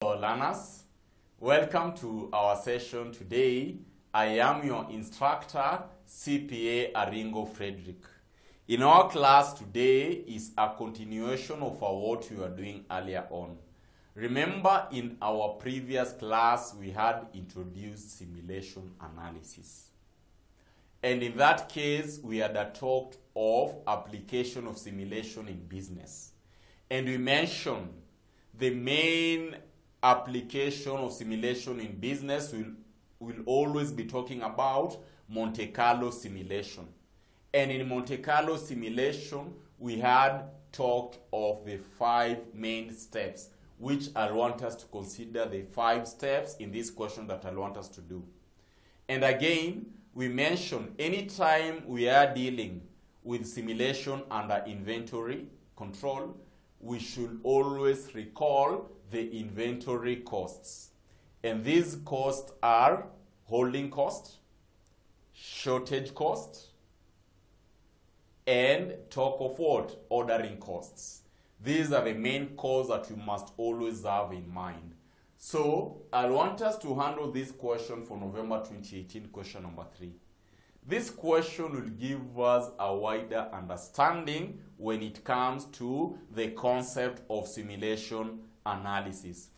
Learners, welcome to our session today. I am your instructor, CPA Aringo Frederick. In our class today is a continuation of what we were doing earlier on. Remember, in our previous class we had introduced simulation analysis. And in that case, we had talked of application of simulation in business. And we mentioned the main application of simulation in business will always be talking about Monte Carlo simulation. And in Monte Carlo simulation, we had talked of the 5 main steps, which I want us to consider the 5 steps in this question that I want us to do. And again, we mentioned anytime we are dealing with simulation under inventory control, we should always recall the inventory costs. And these costs are holding cost, shortage cost, and talk of what? Ordering costs. These are the main costs that you must always have in mind. So I want us to handle this question for November 2018, question number 3. This question will give us a wider understanding when it comes to the concept of simulation analysis.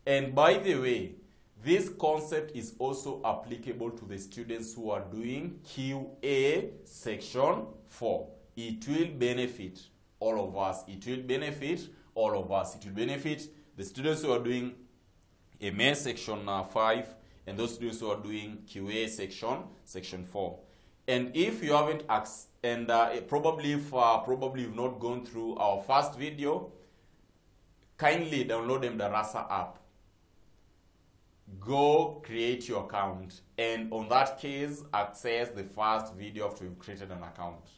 And by the way, this concept is also applicable to the students who are doing QA section 4. It will benefit all of us. It will benefit all of us. It will benefit the students who are doing MA section 5 and those students who are doing QA section 4. And if you haven't, probably you've not gone through our first video, kindly download the Darasa app. Go create your account, and on that case, access the first video after you've created an account.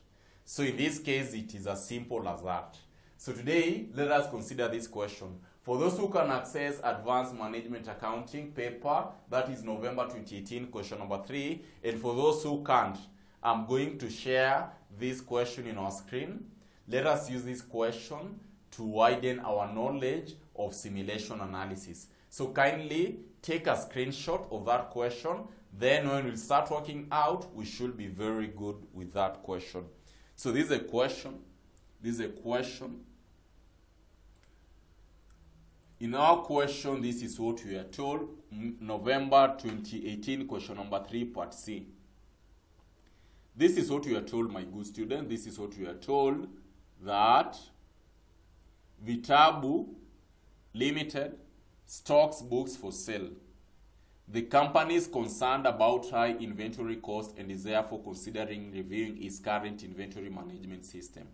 So in this case, it is as simple as that. So today, let us consider this question. For those who can access Advanced Management Accounting paper, that is November 2018, question number 3. And for those who can't, I'm going to share this question in our screen. Let us use this question to widen our knowledge of simulation analysis. So kindly take a screenshot of that question. Then when we start working out, we should be very good with that question. So this is a question. In our question, this is what we are told. November 2018, question number 3, part C. This is what we are told, my good student. This is what we are told, that Vitabu Limited stocks books for sale. The company is concerned about high inventory cost and is therefore considering reviewing its current inventory management system.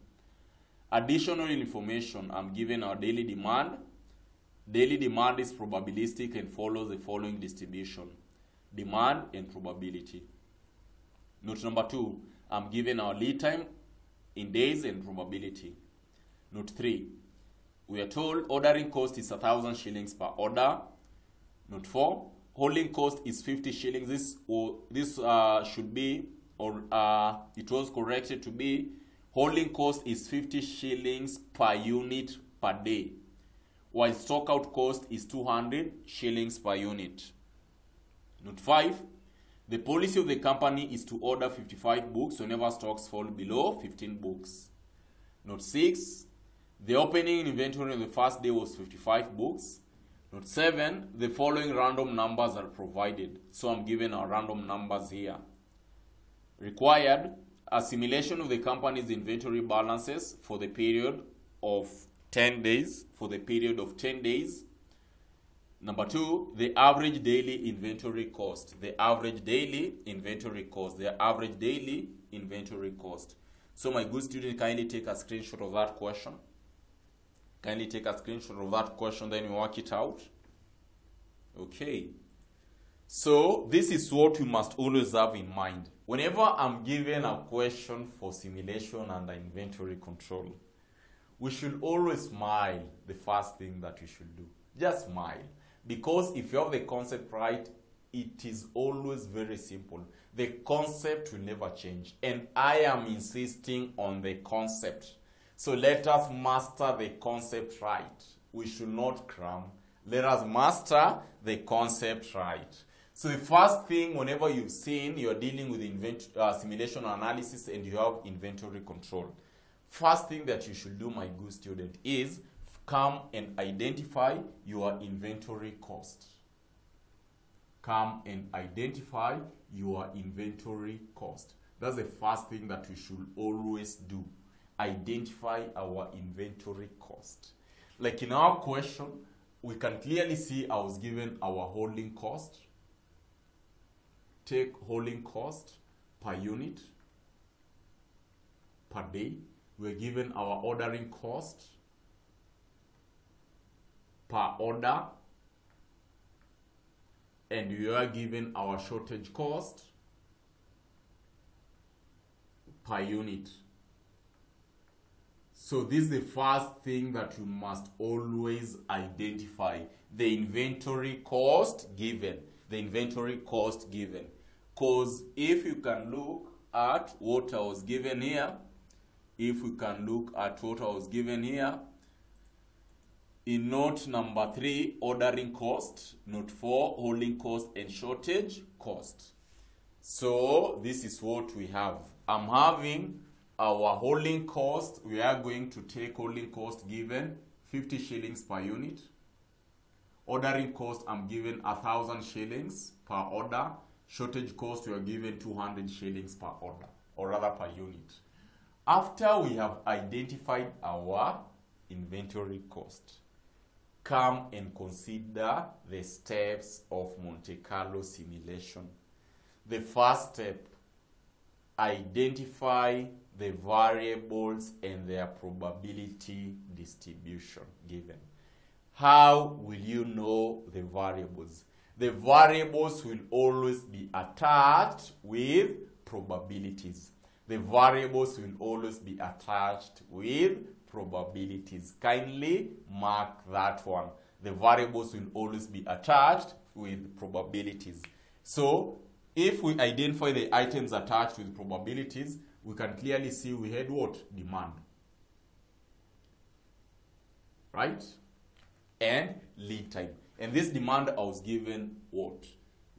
Additional information, I'm given our daily demand. Daily demand is probabilistic and follows the following distribution: demand and probability. Note number 2, I'm given our lead time in days and probability. Note 3, we are told ordering cost is 1,000 shillings per order. Note 4, holding cost is 50 shillings. This should be, or it was corrected to be, holding cost is 50 shillings per unit per day, while stock out cost is 200 shillings per unit. Note 5, the policy of the company is to order 55 books whenever stocks fall below 15 books. Note 6, the opening inventory on the first day was 55 books. Note 7, the following random numbers are provided. So I'm given our random numbers here. Required, a simulation of the company's inventory balances for the period of 10 days. Number 2, the average daily inventory cost. So my good student, kindly take a screenshot of that question. Then you work it out. Okay. So this is what you must always have in mind. Whenever I'm given a question for simulation under inventory control, we should always smile. The first thing that you should do, just smile. Because if you have the concept right, it is always very simple. The concept will never change. And I am insisting on the concept. So let us master the concept right. We should not cram. Let us master the concept right. So the first thing, whenever you've seen you're dealing with simulation analysis and you have inventory control, first thing that you should do, my good student, is come and identify your inventory cost. Come and identify your inventory cost. That's the first thing that we should always do. Identify our inventory cost. Like in our question, we can clearly see I was given our holding cost. Take holding cost per unit, per day. We're given our ordering cost per order. And we are given our shortage cost per unit. So this is the first thing that you must always identify. The inventory cost given. The inventory cost given. Because if you can look at what I was given here, in note number 3, ordering cost, note 4, holding cost and shortage cost. So this is what we have. I'm having our holding cost. We are going to take holding cost given 50 shillings per unit. Ordering cost, I'm given 1,000 shillings per order. Shortage cost, we are given 200 shillings per order, or rather per unit. After we have identified our inventory cost, come and consider the steps of Monte Carlo simulation. The first step, identify the variables and their probability distribution given. How will you know the variables? The variables will always be attached with probabilities. The variables will always be attached with probabilities. Kindly mark that one. The variables will always be attached with probabilities. So, if we identify the items attached with probabilities, we can clearly see we had what? Demand. Right? And lead time. And this demand I was given what?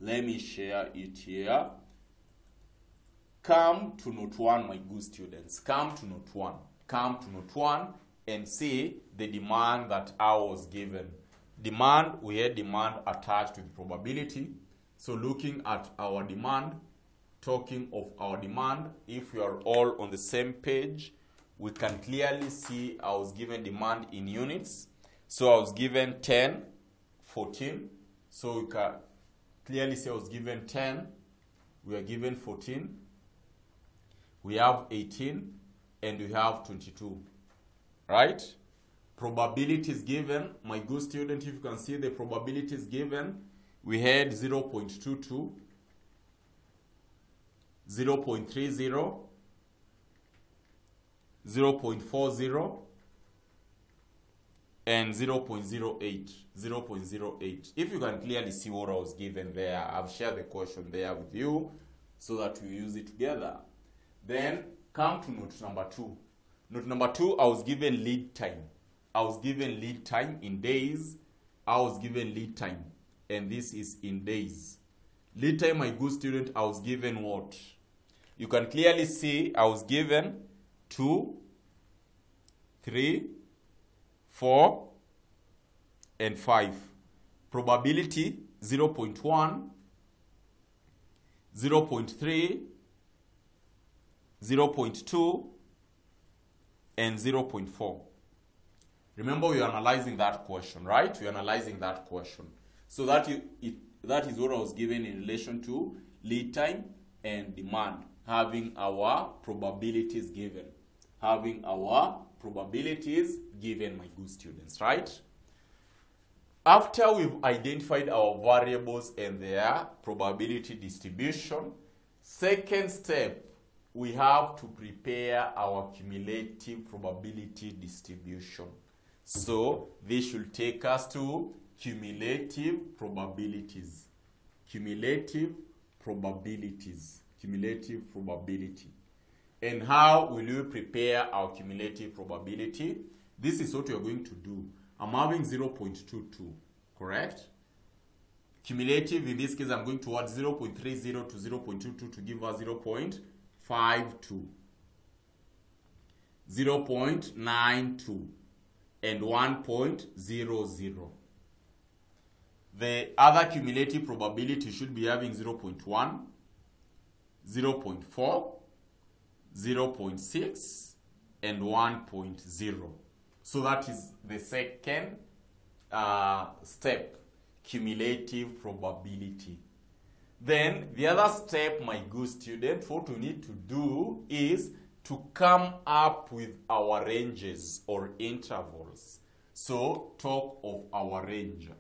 Let me share it here. Come to note 1, my good students. Come to note 1. Come to note 1 and see the demand that I was given. Demand, we had demand attached with probability. So looking at our demand, talking of our demand, if we are all on the same page, we can clearly see I was given demand in units. So I was given 10, 14. So we can clearly see I was given 10. We are given 14. We have 18 and we have 22. Right? Probabilities given. My good student, if you can see the probabilities given, we had 0.22, 0.30, 0.40, and 0.08. 0.08. If you can clearly see what I was given there, I've shared the question there with you so that we use it together. Then come to note number 2. Note number 2, I was given lead time. I was given lead time in days. I was given lead time. And this is in days. Lead time, my good student, I was given what? You can clearly see I was given 2, 3, 4, and 5. Probability 0.1, 0.3, 0.2, and 0.4. Remember, we are analyzing that question, right? We are analyzing that question. So that is what I was given in relation to lead time and demand, having our probabilities given. Having our probabilities given, my good students, right? After we've identified our variables and their probability distribution, second step, we have to prepare our cumulative probability distribution. So this should take us to cumulative probabilities. Cumulative probabilities. Cumulative probability. And how will you prepare our cumulative probability? This is what you're going to do. I'm having 0.22. correct? Cumulative, in this case, I'm going towards 0.30 to 0.22 to give us 0.52. 0.92 and 1.00. The other cumulative probability should be having 0.1, 0.4, 0.6, and 1.0. So that is the second step, cumulative probability. Then the other step, my good student, what we need to do is to come up with our ranges or intervals. So talk of our range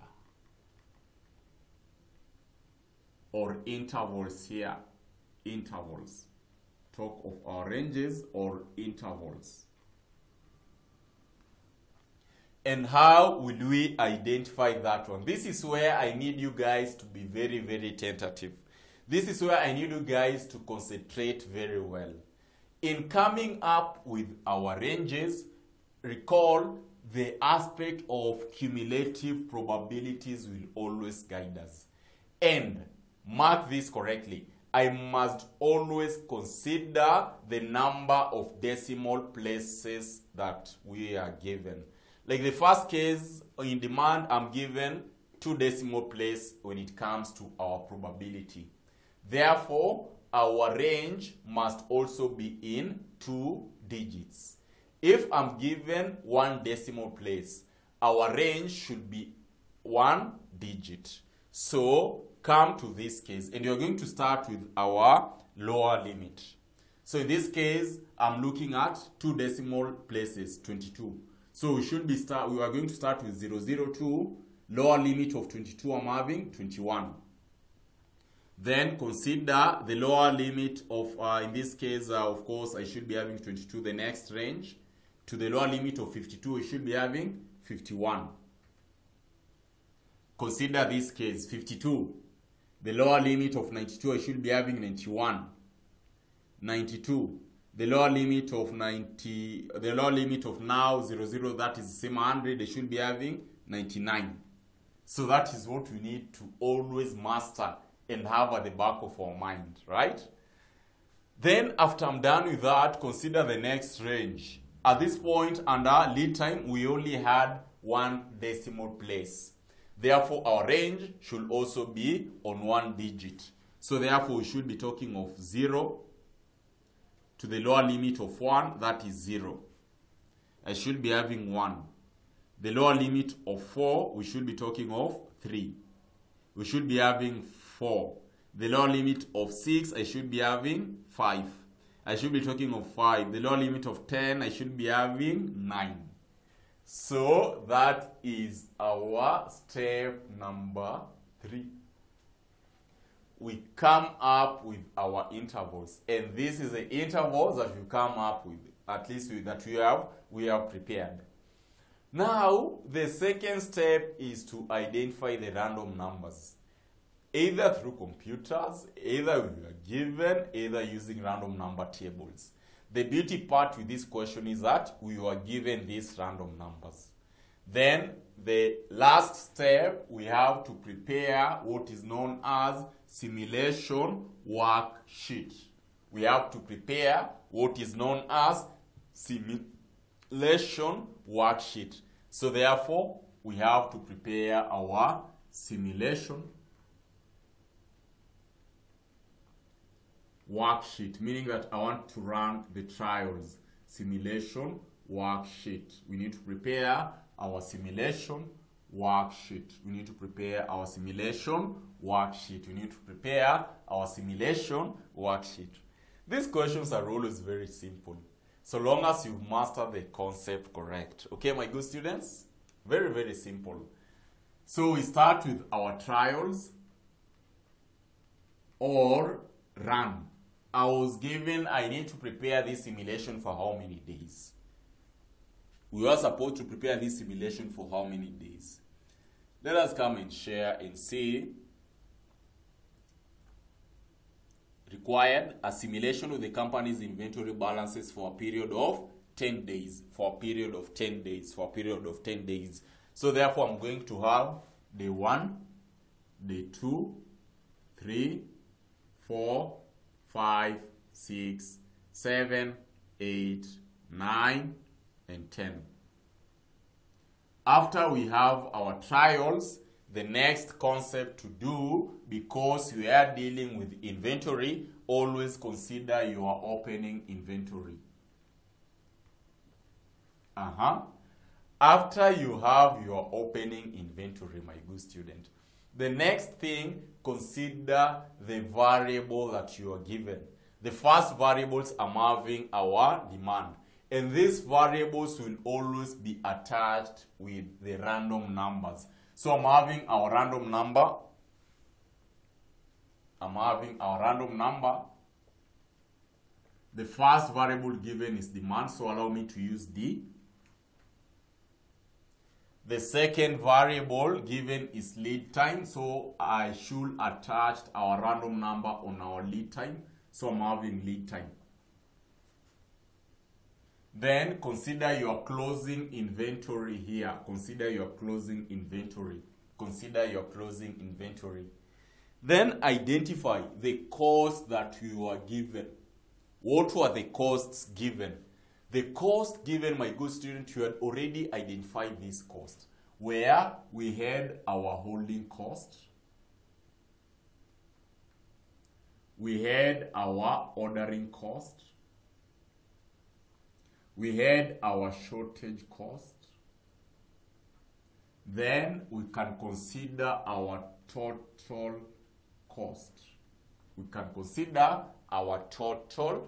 or intervals here. Intervals. Talk of our ranges or intervals. And how will we identify that one? This is where I need you guys to be very, very tentative. This is where I need you guys to concentrate very well. In coming up with our ranges, recall the aspect of cumulative probabilities will always guide us. And mark this correctly. I must always consider the number of decimal places that we are given. Like the first case, in demand, I'm given 2 decimal places when it comes to our probability. Therefore, our range must also be in 2 digits. If I'm given 1 decimal place, our range should be 1 digit. So come to this case, and you're going to start with our lower limit. So in this case, I'm looking at 2 decimal places, 22. So we are going to start with 002, lower limit of 22 I'm having 21. Then consider the lower limit of, in this case, of course, I should be having 22, the next range. To the lower limit of 52, I should be having 51. Consider this case, 52. The lower limit of 92, I should be having 91. 92. The lower limit of 90, the lower limit of now 00, that is the same 100, I should be having 99. So that is what we need to always master and have at the back of our mind, right? Then after I'm done with that, consider the next range. At this point, under lead time, we only had 1 decimal place. Therefore, our range should also be on 1 digit. So therefore, we should be talking of 0 to the lower limit of 1, that is 0. I should be having 1. The lower limit of 4, we should be talking of 3. We should be having 4. The lower limit of 6, I should be having 5. I should be talking of 5. The lower limit of 10, I should be having 9. So that is our step number 3. We come up with our intervals, and this is the intervals that we come up with, at least that we have prepared. Now the second step is to identify the random numbers, either through computers, either we are given, either using random number tables. The beauty part with this question is that we were given these random numbers. Then the last step, we have to prepare what is known as simulation worksheet. We have to prepare what is known as simulation worksheet. So therefore, we have to prepare our simulation worksheet, meaning that I want to run the trials. Simulation worksheet. We need to prepare our simulation worksheet. We need to prepare our simulation worksheet. We need to prepare our simulation worksheet. These questions are always very simple, so long as you've mastered the concept correct. Okay, my good students? Very, very simple. So we start with our trials or run. I was given I need to prepare this simulation for how many days? We are supposed to prepare this simulation for how many days? Let us come and share and see. Required a simulation of the company's inventory balances for a period of 10 days. For a period of 10 days. For a period of 10 days. So therefore I'm going to have day 1, day 2, 3, 4, 5, 6, 7, 8, 9, and 10. After we have our trials, the next concept to do, because we are dealing with inventory, always consider your opening inventory. After you have your opening inventory, my good student, the next thing, consider the variable that you are given. The first variables are having our demand. And these variables will always be attached with the random numbers. So I'm having our random number. The first variable given is demand, so allow me to use D. The second variable given is lead time, so I should attach our random number on our lead time. So I'm having lead time. Then consider your closing inventory here. Consider your closing inventory. Then identify the cost that you are given. What were the costs given? The cost given, my good student, you had already identified this cost, where we had our holding cost, we had our ordering cost, we had our shortage cost. Then we can consider our total cost. We can consider our total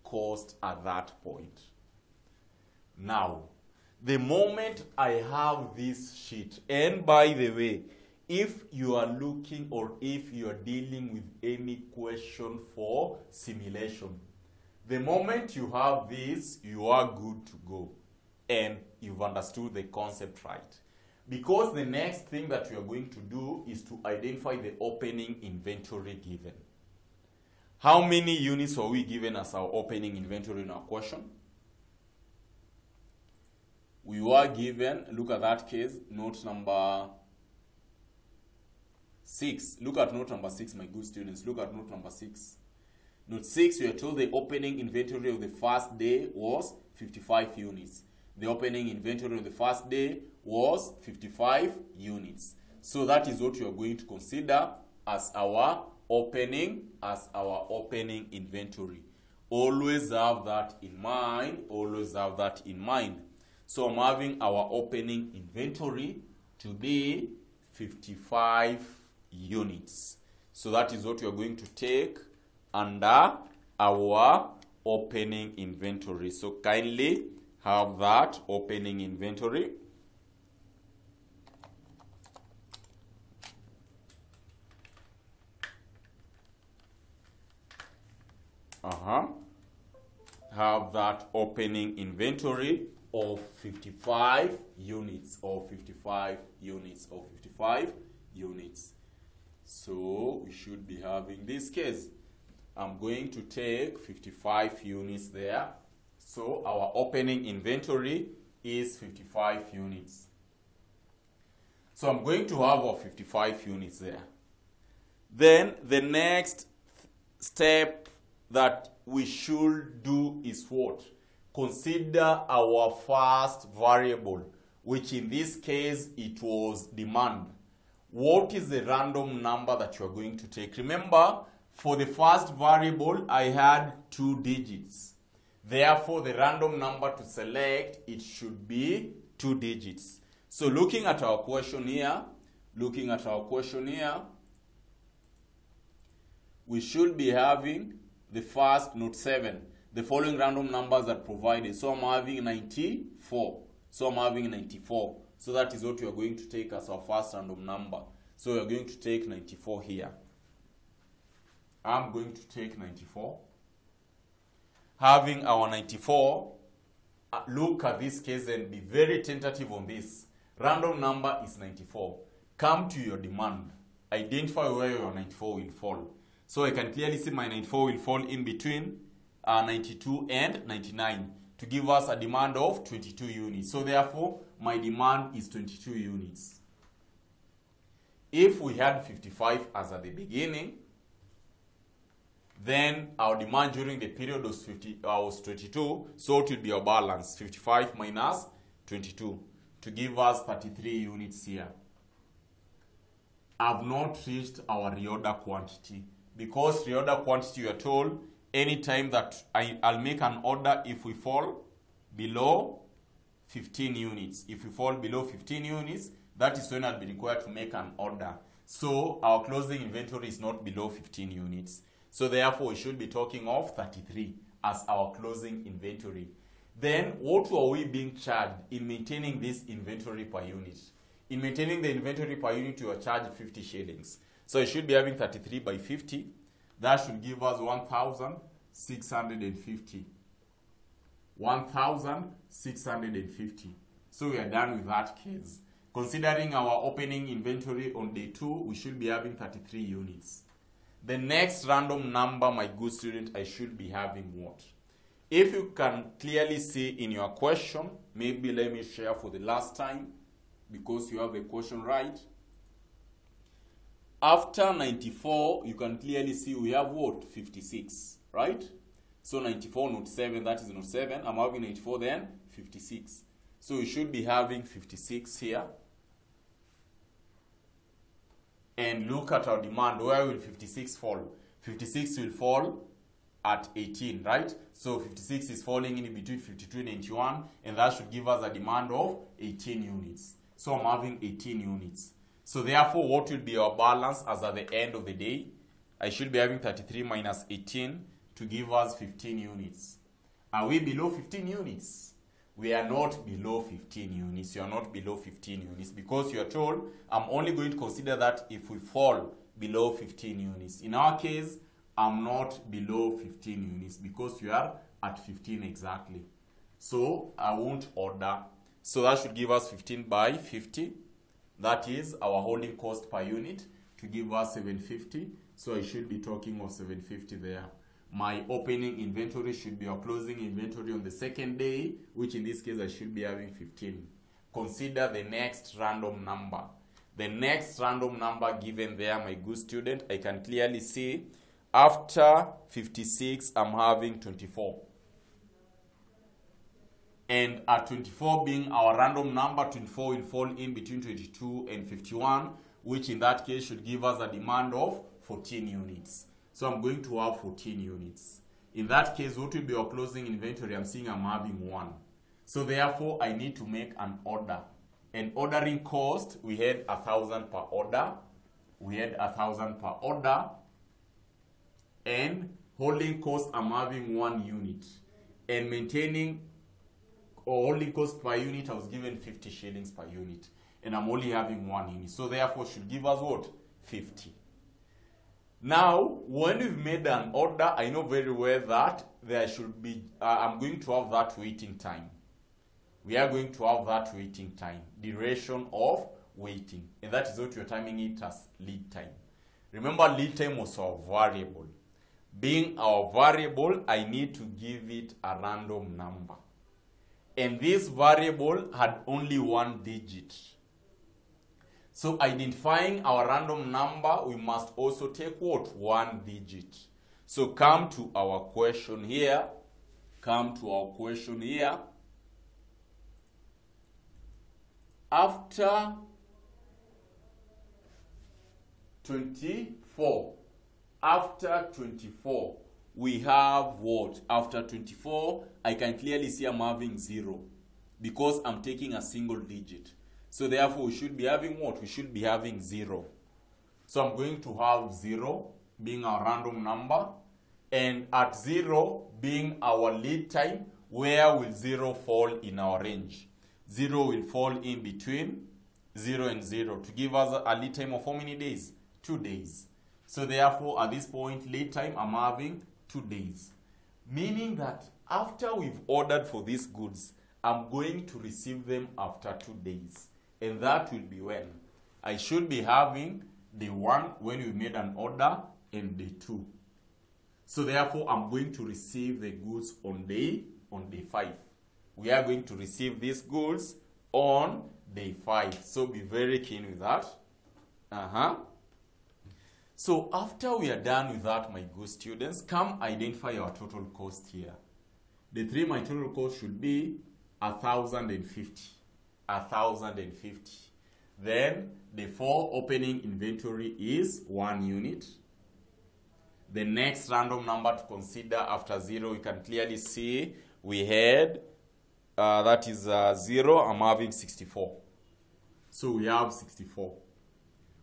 cost at that point. Now, the moment I have this sheet, and by the way, if you are looking or if you are dealing with any question for simulation, the moment you have this, you are good to go and you've understood the concept right. Because the next thing that you are going to do is to identify the opening inventory given. How many units are we given as our opening inventory in our question? We were given, look at that case, note number 6. Look at note number 6, my good students. Look at note number 6. Note 6, we are told the opening inventory of the first day was 55 units. The opening inventory of the first day was 55 units. So that is what you are going to consider as our opening inventory. Always have that in mind. So I'm having our opening inventory to be 55 units. So that is what you are going to take under our opening inventory. So kindly have that opening inventory. Have that opening inventory of 55 units, So we should be having this case. I'm going to take 55 units there. So our opening inventory is 55 units. So I'm going to have our 55 units there. Then the next step that we should do is what? Consider our first variable, which in this case it was demand. What is the random number that you are going to take? Remember, for the first variable I had 2 digits. Therefore, the random number to select, it should be 2 digits. So looking at our question here, we should be having the first, note 7, the following random numbers are provided. So I'm having 94. So that is what we are going to take as our first random number. So we are going to take 94 here. I'm going to take 94. Having our 94, look at this case and be very tentative on this. Random number is 94. Come to your demand. Identify where your 94 will fall. So I can clearly see my 94 will fall in between 92 and 99 to give us a demand of 22 units. So therefore, my demand is 22 units. If we had 55 as at the beginning, then our demand during the period was 22, so it will be our balance, 55 minus 22, to give us 33 units here. I've not reached our reorder quantity, because reorder quantity, you are told anytime that I'll make an order if we fall below 15 units. If we fall below 15 units, that is when I'll be required to make an order. So our closing inventory is not below 15 units. So therefore, we should be talking of 33 as our closing inventory. Then, what are we being charged in maintaining this inventory per unit? In maintaining the inventory per unit, you are charged 50 shillings. So you should be having 33 by 50. That should give us 1,650. 1,650. So we are done with that case. Considering our opening inventory on day 2, we should be having 33 units. The next random number, my good student, I should be having what? If you can clearly see in your question, maybe let me share for the last time, because you have the question right. After 94, you can clearly see we have what? 56, right? So 94 not 7, that is not 7. I'm having 94 then, 56. So we should be having 56 here. And look at our demand. Where will 56 fall? 56 will fall at 18, right? So 56 is falling in between 52 and 81, and that should give us a demand of 18 units. So I'm having 18 units. So therefore, what will be our balance as at the end of the day? I should be having 33 minus 18 to give us 15 units. Are we below 15 units? We are not below 15 units. You are not below 15 units, because you are told I'm only going to consider that if we fall below 15 units. In our case, I'm not below 15 units because you are at 15 exactly. So I won't order. So that should give us 15 by 50. That is our holding cost per unit to give us 750. So I should be talking of 750 there. My opening inventory should be our closing inventory on the second day, which in this case I should be having 15. Consider the next random number. The next random number given there, my good student, I can clearly see after 56, I'm having 24. And at 24 being our random number, 24 will fall in between 22 and 51, which in that case should give us a demand of 14 units. So I'm going to have 14 units. In that case, what will be our closing inventory? I'm seeing I'm having 1. So therefore, I need to make an order. And ordering cost, we had 1,000 per order. We had 1,000 per order. And holding cost, I'm having 1 unit. And maintaining or holding cost per unit, I was given 50 shillings per unit. And I'm only having 1 unit. So therefore, should give us what? 50. Now, when we've made an order, I know very well that there should be, I'm going to have that waiting time. We are going to have that waiting time, duration of waiting. And that is what you're timing it as lead time. Remember, lead time was our variable. Being our variable, I need to give it a random number. And this variable had only 1 digit. So identifying our random number, we must also take what? 1 digit. So come to our question here. Come to our question here. After 24, we have what? After 24, I can clearly see I'm having 0 because I'm taking a single digit. So therefore, we should be having what? We should be having 0. So I'm going to have 0 being our random number. And at 0 being our lead time, where will 0 fall in our range? 0 will fall in between 0 and 0 to give us a lead time of how many days? 2 days. So therefore, at this point, lead time, I'm having 2 days. Meaning that after we've ordered for these goods, I'm going to receive them after 2 days. And that will be when? I should be having day 1 when we made an order and day 2. So therefore, I'm going to receive the goods on day 5. We are going to receive these goods on day 5. So be very keen with that. So after we are done with that, my good students, come identify our total cost here. The 3, my total cost should be 1,050. 1,050. Then the 4 opening inventory is 1 unit. The next random number to consider after 0, you can clearly see we had, that is 0, I'm having 64. So we have 64.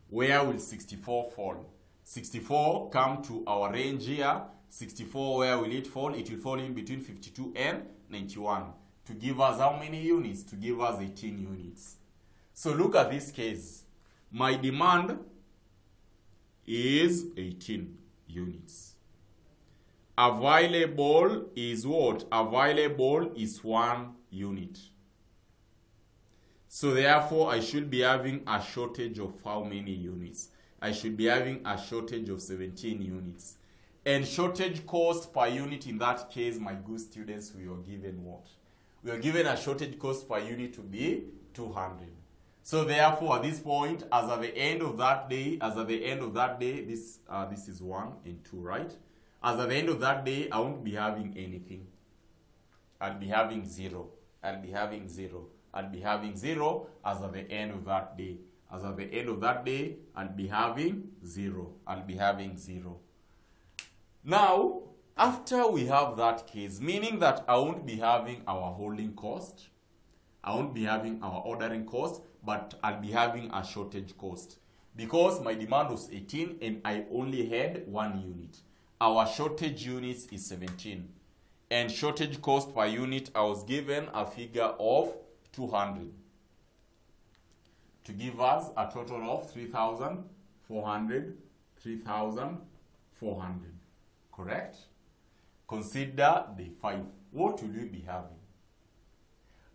Where will 64 fall? 64 come to our range here. 64, where will it fall? It will fall in between 52 and 91. To give us how many units? To give us 18 units. So look at this case. My demand is 18 units. Available is what? Available is 1 unit. So therefore, I should be having a shortage of how many units? I should be having a shortage of 17 units. And shortage cost per unit in that case, my good students, we are given what? We are given a shortage cost per unit to be 200. So therefore, at this point, as at the end of that day, this is 1 and 2, right? As at the end of that day, I won't be having anything. I'll be having 0. I'll be having 0. I'll be having 0 as at the end of that day. As at the end of that day, I'll be having 0. I'll be having 0. Now, after we have that case, meaning that I won't be having our holding cost, I won't be having our ordering cost, but I'll be having a shortage cost. Because my demand was 18 and I only had 1 unit. Our shortage units is 17. And shortage cost per unit, I was given a figure of 200. To give us a total of 3,400. 3,400. Correct? Consider day 5. What will we be having?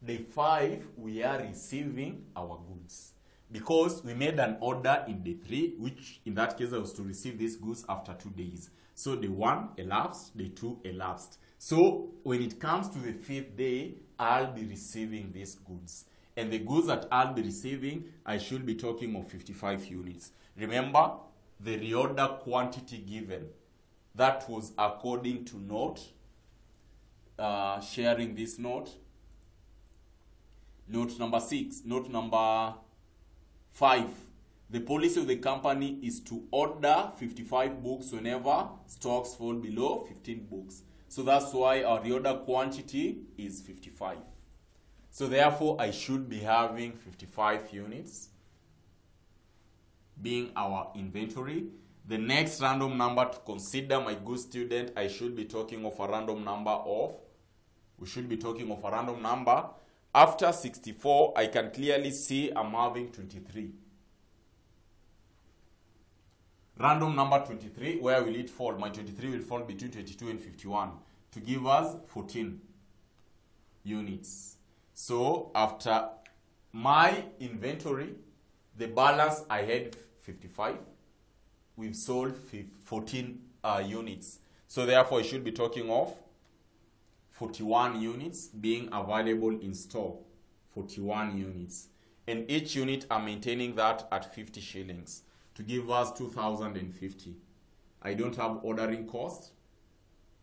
Day 5, we are receiving our goods. Because we made an order in day 3, which in that case I was to receive these goods after 2 days. So day 1 elapsed, day 2 elapsed. So when it comes to the 5th day, I'll be receiving these goods. And the goods that I'll be receiving, I should be talking of 55 units. Remember, the reorder quantity given, that was according to note, sharing this note. Note number 6, note number 5. The policy of the company is to order 55 books whenever stocks fall below 15 books. So that's why our reorder quantity is 55. So therefore, I should be having 55 units being our inventory. The next random number to consider, my good student, I should be talking of a random number of, After 64, I can clearly see I'm having 23. Random number 23, where will it fall? My 23 will fall between 22 and 51 to give us 14 units. So after my inventory, the balance I had 55, we've sold 14 units. So therefore, I should be talking of 41 units being available in store. 41 units. And each unit, I'm maintaining that at 50 shillings to give us 2,050. I don't have ordering cost.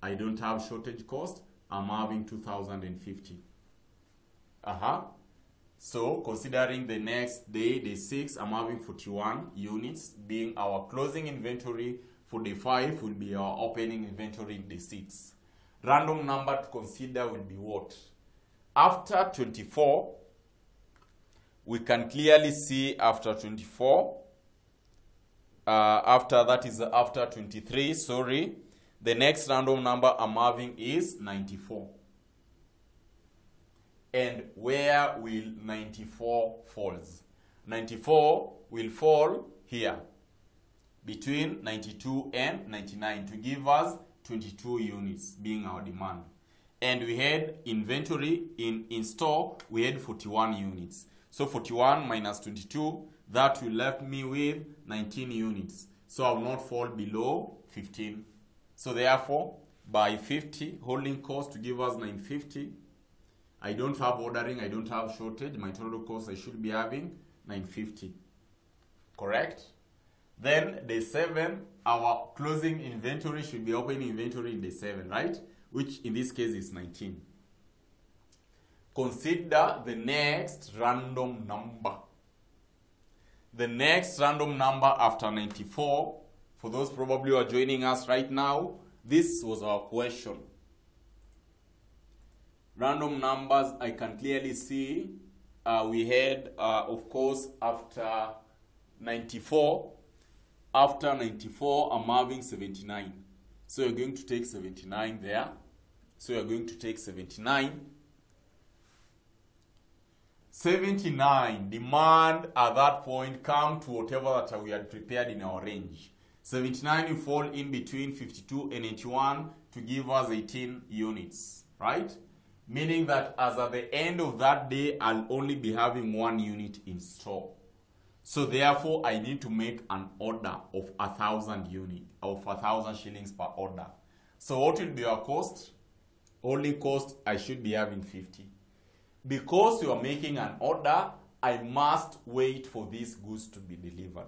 I don't have shortage cost. I'm having 2,050. So considering the next day, day 6, I'm having 41 units being our closing inventory. For day 5 will be our opening inventory in day 6. Random number to consider will be what? After 24, we can clearly see after 24, after 23, sorry, the next random number I'm having is 94. And where will 94 falls? 94 will fall here, between 92 and 99 to give us 22 units being our demand. And we had inventory in store, we had 41 units. So 41 minus 22, that will left me with 19 units. So I will not fall below 15. So therefore, by 50, holding cost to give us 950, I don't have ordering, I don't have shortage. My total cost I should be having 950. Correct? Then day 7, our closing inventory should be opening inventory in day 7, right? Which in this case is 19. Consider the next random number. The next random number after 94, for those probably who are joining us right now, this was our question. Random numbers, I can clearly see we had, of course, after 94, I'm having 79. So you're going to take 79 there. So you're going to take 79. 79, demand at that point come to whatever that we had prepared in our range. 79 will fall in between 52 and 81 to give us 18 units, right? Meaning that as at the end of that day, I'll only be having 1 unit in store. So therefore, I need to make an order of 1,000 units, of 1,000 shillings per order. So what will be our cost? Only cost, I should be having 50. Because you are making an order, I must wait for these goods to be delivered.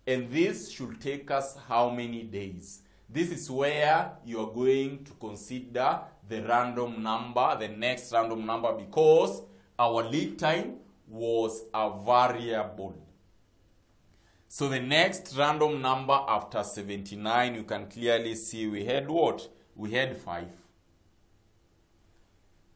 And this should take us how many days? This is where you are going to consider the random number, the next random number, because our lead time was a variable. So the next random number after 79, you can clearly see we had what? We had 5.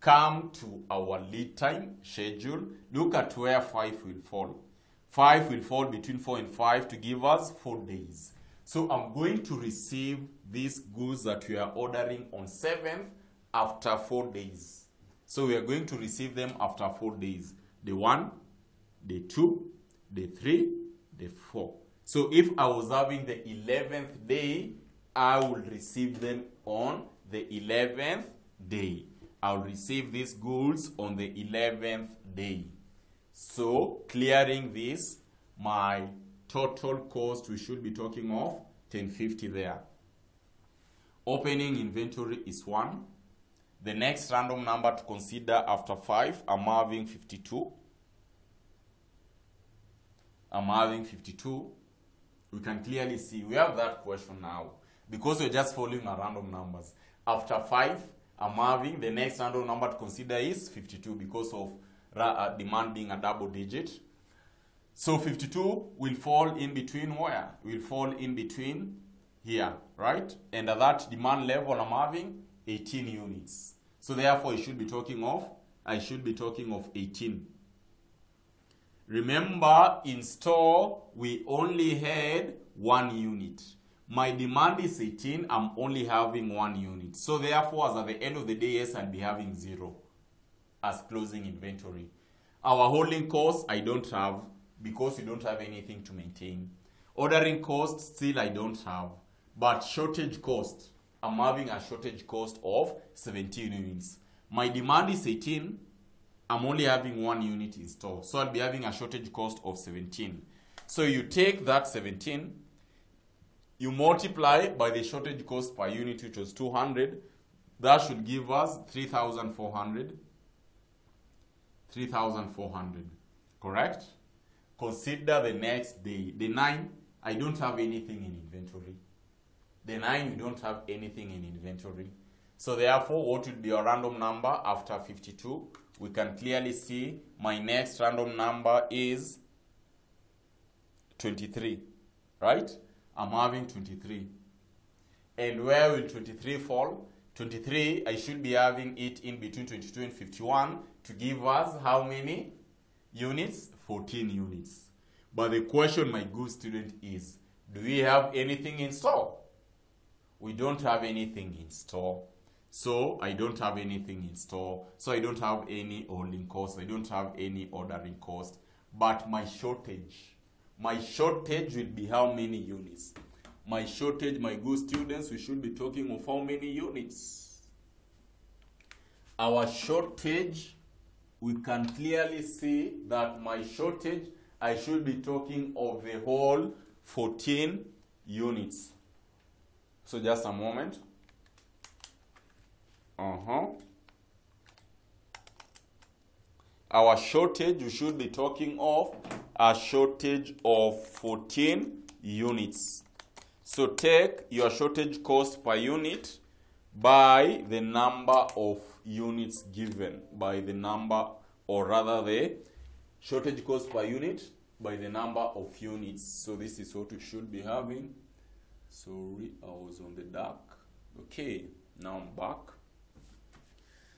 Come to our lead time schedule. Look at where 5 will fall. 5 will fall between 4 and 5 to give us 4 days. So I'm going to receive these goods that we are ordering on 7th after 4 days. So we are going to receive them after 4 days. Day 1, day 2, day 3, day 4. So if I was having the 11th day, I will receive them on the 11th day. I'll receive these goods on the 11th day. So, clearing this, my total cost, we should be talking of 1050 there. Opening inventory is 1. The next random number to consider after 5, I'm having 52. I'm having 52. We can clearly see, we have that question now. Because we're just following our random numbers. After 5, I'm having the next random number to consider is 52 because of demand being a double digit. So 52 will fall in between where? Will fall in between here, right? And at that demand level, I'm having 18 units. So therefore, I should be talking of 18. Remember, in store, we only had 1 unit. My demand is 18, I'm only having 1 unit. So therefore, as at the end of the day, yes, I'll be having 0 as closing inventory. Our holding cost, I don't have because we don't have anything to maintain. Ordering cost, still I don't have. But shortage cost, I'm having a shortage cost of 17 units. My demand is 18, I'm only having 1 unit in store. So I'll be having a shortage cost of 17. So you take that 17, you multiply by the shortage cost per unit, which was 200. That should give us 3,400. 3,400. Correct? Consider the next day. Day 9, I don't have anything in inventory. Day 9, we don't have anything in inventory. So therefore, what will be a random number after 52? We can clearly see my next random number is 23. Right? I'm having 23. And where will 23 fall? 23, I should be having it in between 22 and 51 to give us how many units? 14 units. But the question, my good student, is, do we have anything in store? We don't have anything in store. So I don't have anything in store. So I don't have any holding cost. I don't have any ordering cost. But my shortage will be how many units? My shortage, my good students, we should be talking of how many units? Our shortage, we can clearly see that my shortage, I should be talking of the whole 14 units. So just a moment. our shortage, we should be talking of a shortage of 14 units. So take your shortage cost per unit by the number of units given, by the number, or rather the shortage cost per unit by the number of units. So this is what we should be having. Sorry, I was on the dark. Okay, now I'm back.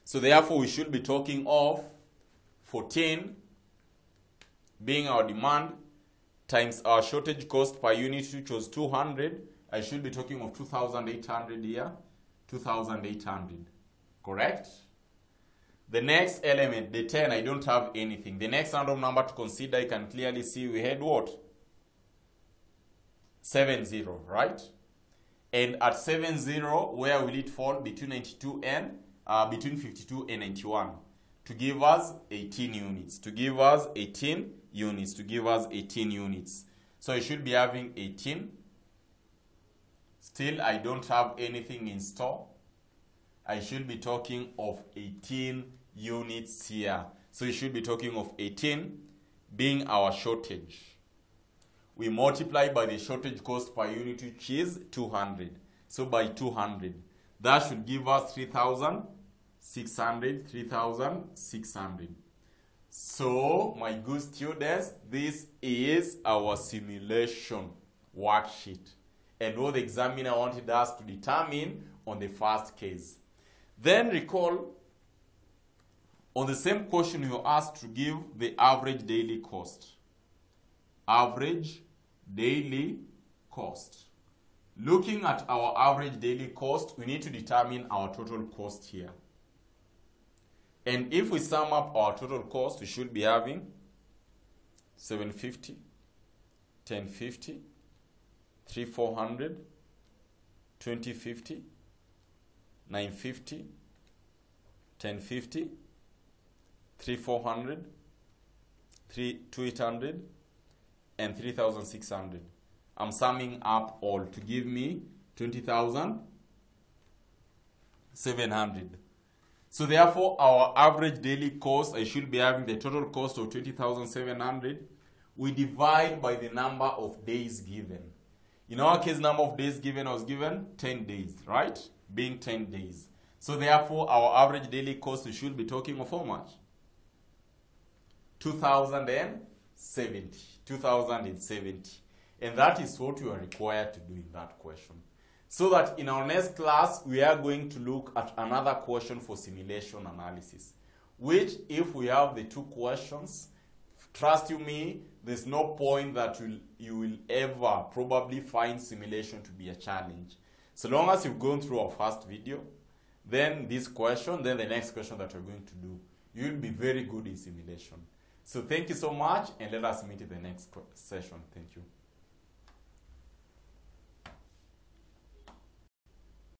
So therefore we should be talking of 14 being our demand times our shortage cost per unit, which was 200. I should be talking of 2,800 here. 2,800. Correct? The next element, the 10, I don't have anything. The next random number to consider, you can clearly see we had what? 70, right? And at 70, where will it fall? Between 92 and between 52 and 91 to give us 18 units. To give us 18 units. To give us 18 units. So I should be having 18. Still, I don't have anything in store. I should be talking of 18 units here. So you should be talking of 18 being our shortage. We multiply by the shortage cost per unit, which is 200. So by 200, that should give us 3,600, 3,600. So, my good students, this is our simulation worksheet. And what the examiner wanted us to determine on the first case. Then recall, on the same question you were asked to give the average daily cost. Average daily cost. Looking at our average daily cost, we need to determine our total cost here. And if we sum up our total cost, we should be having 750, 1050, 3400, 2050, 950, 1050, 3400, 2800, and 3600. I'm summing up all to give me 20,700. So therefore, our average daily cost, I should be having the total cost of 20,700. We divide by the number of days given. In our case, number of days given was given 10 days, right? Being 10 days. So therefore, our average daily cost, we should be talking of how much? 2,070. 2,070. And that is what you are required to do in that question. So that in our next class, we are going to look at another question for simulation analysis. Which, if we have the two questions, trust you me, there's no point that you will ever probably find simulation to be a challenge. So long as you've gone through our first video, then this question, then the next question that we're going to do, you'll be very good in simulation. So thank you so much, and let us meet in the next session. Thank you.